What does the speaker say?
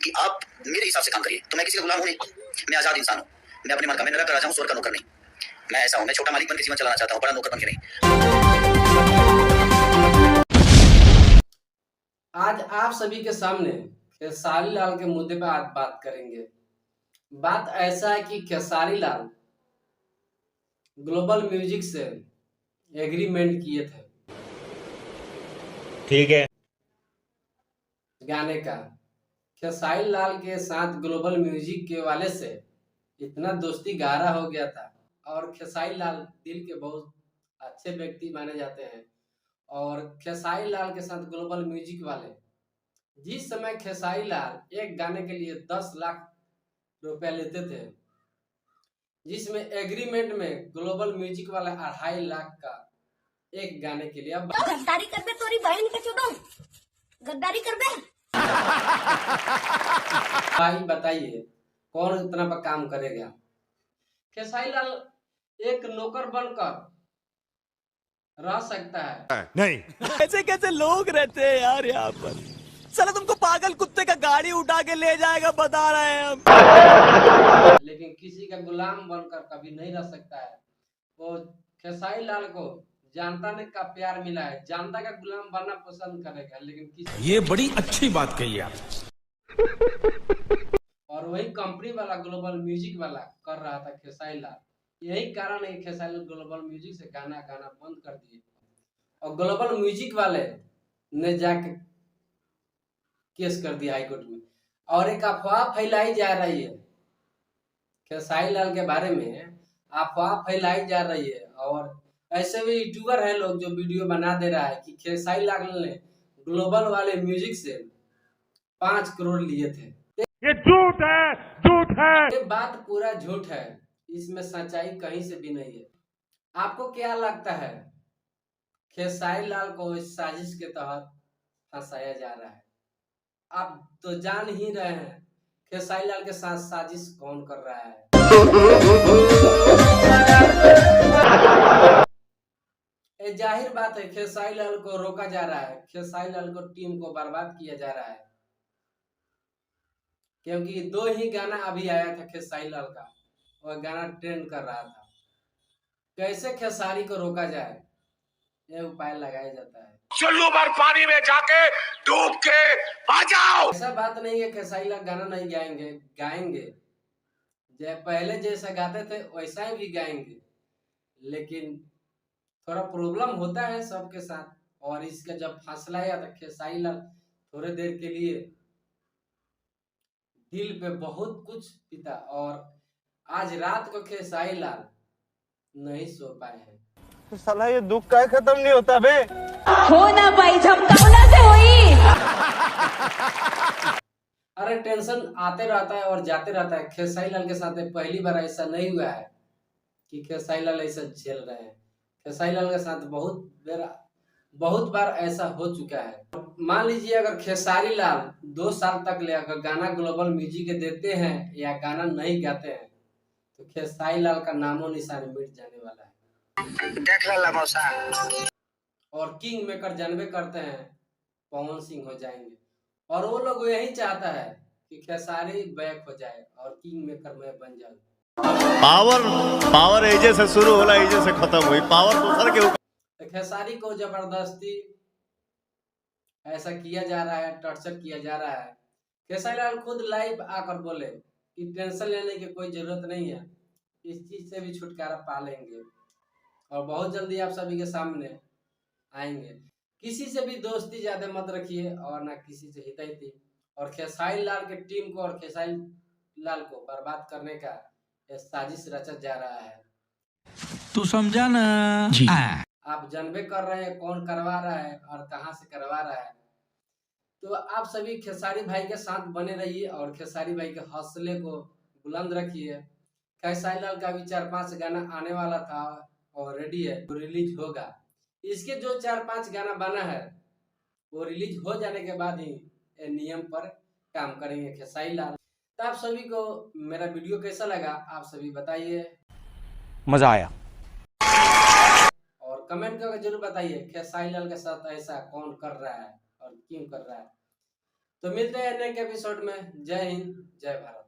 कि आप मेरे हिसाब से काम करिए, तो मैं किसी का गुलाम हूं नहीं, मैं आजाद इंसान हूं, मैं अपने मन का, मैं नरक का राजा हूं, स्वर्ग का नौकर नहीं। मैं ऐसा हूं, मैं छोटा मालिक बन के जीवन चलाना चाहता हूं, बड़ा नौकर बन के नहीं। आज आप सभी के सामने खेसारी लाल के मुद्दे पर आज बात करेंगे। बात ऐसा है कि खेसारी लाल ग्लोबल म्यूजिक से एग्रीमेंट किए थे, ठीक है, गाने का। खेसारी लाल के साथ ग्लोबल म्यूजिक के वाले से इतना दोस्ती गहरा हो गया था, और खेसारी लाल दिल के बहुत अच्छे व्यक्ति माने जाते हैं। और खेसारी लाल के साथ ग्लोबल म्यूजिक वाले, जिस समय खेसारी लाल एक गाने के लिए 10 लाख रुपया लेते थे, जिसमें एग्रीमेंट में ग्लोबल म्यूजिक वाला 2.5 लाख का एक गाने के लिए। गद्दारी कर दे तोरी बहन के चुदो, गद्दारी कर दे। भाई बताइए कौन इतना पर काम करेगा? खेसारी लाल एक नौकर बनकर रह सकता है? नहीं। ऐसे कैसे लोग रहते हैं यार यहाँ पर? साला तुमको पागल कुत्ते का गाड़ी उठा के ले जाएगा, बता रहे हैं हम। लेकिन किसी का गुलाम बनकर कभी नहीं रह सकता है। वो खेसारी लाल को जनता ने का प्यार मिला है, जनता का गुलाम बनना पसंद करेगा, लेकिन किसी ये बड़ी अच्छी बात कही आप। और वही कंपनी वाला ग्लोबल म्यूजिक वाला कर रहा था खेसारी लाल। यही कारण है खेसारी लाल ग्लोबल म्यूजिक से गाना गाना बंद कर दिए, और ग्लोबल म्यूजिक वाले ने जाके केस कर दिया हाई कोर्ट में। और एक अफवाह फैलाई जा रही है खेसारी लाल के बारे में, अफवाह फैलाई जा रही है। और ऐसे भी यूट्यूबर है लोग जो वीडियो बना दे रहा है कि खेसारी लाल ने ग्लोबल वाले म्यूजिक से 5 करोड़ लिए थे। ये झूठ है, झूठ है। ये बात पूरा झूठ है, इसमें सच्चाई कहीं से भी नहीं है। आपको क्या लगता है खेसारी लाल को इस साजिश के तहत फंसाया जा रहा है? आप तो जान ही रहे हैं खेसारी लाल के साथ साजिश कौन कर रहा है। ये जाहिर बात है खेसारी लाल को रोका जा रहा है, खेसारी लाल को टीम को बर्बाद किया जा रहा है, क्योंकि 2 ही गाना अभी आया था खेसारी लाल का, और गाना ट्रेंड कर रहा था। कैसे खेसारी को रोका जाए, ये उपाय लगाया जाता है। चुल्लू भर पानी में जाके डूब के आ जाओ। ऐसा बात नहीं है खेसारी लाल गाना नहीं गाएंगे, गाएंगे। पहले जैसा गाते थे वैसा ही भी गाएंगे, लेकिन थोड़ा प्रॉब्लम होता है सबके साथ। और इसका जब फैसला आया था खेसारी लाल थोड़े देर के लिए दिल पे बहुत कुछ पीता, और आज रात को खेसारी लाल नहीं सो पाए हैं। तो साला ये दुख का खत्म नहीं होता बे। हो ना भाई, झमकावना से होई। अरे टेंशन आते रहता है और जाते रहता है। खेसारी लाल के साथ पहली बार ऐसा नहीं हुआ है कि खेसारी लाल ऐसा झेल रहे हैं। खेसारी लाल के साथ बहुत बार ऐसा हो चुका है। मान लीजिए अगर खेसारी लाल 2 साल तक ले अगर गाना ग्लोबल म्यूजिक के देते हैं या गाना नहीं गाते हैं, तो खेसारी लाल का नामो निशान मिट जाने वाला है। देख ला मौसा। और किंग मेकर जानबे करते हैं पवन सिंह हो जाएंगे, और वो लोग यही चाहता है कि खेसारी बैक हो जाए और किंग मेकर मैं बन जाऊं। पावर एजे से शुरू होला, एजे से खत्म हुई। पावर दूसर के ऊपर। खेसारी को जबरदस्ती ऐसा किया जा रहा है, टॉर्चर किया जा रहा है। खेसारी लाल खुद लाइव आकर बोले कि टेंशन लेने की कोई जरूरत नहीं है, इस चीज से भी छुटकारा पा लेंगे, और बहुत जल्दी आप सभी के सामने आएंगे। किसी से भी दोस्ती ज्यादा मत रखिए, और ना किसी से हितैषी। और खेसारी लाल के टीम को और खेसारी लाल को बर्बाद करने का साजिश रचा जा रहा है। तू समझा ना जी। आप जानबे कर रहे हैं कौन करवा रहा है और कहां से करवा रहा है। तो आप सभी खेसारी भाई के साथ बने रहिए, और खेसारी भाई के हौसले को बुलंद रखिए। खेसारी लाल का भी 4-5 गाना आने वाला था और रेडी है, तो रिलीज होगा। इसके जो 4-5 गाना बना है वो रिलीज हो जाने के बाद ही नियम पर काम करेंगे खेसारी लाल। तो आप सभी को मेरा वीडियो कैसा लगा आप सभी बताइए, मजा आया, और कमेंट करके जरूर बताइए खेसारी लाल के साथ ऐसा कौन कर रहा है और क्यों कर रहा है। तो मिलते हैं नेक्स्ट एपिसोड में। जय हिंद, जय भारत।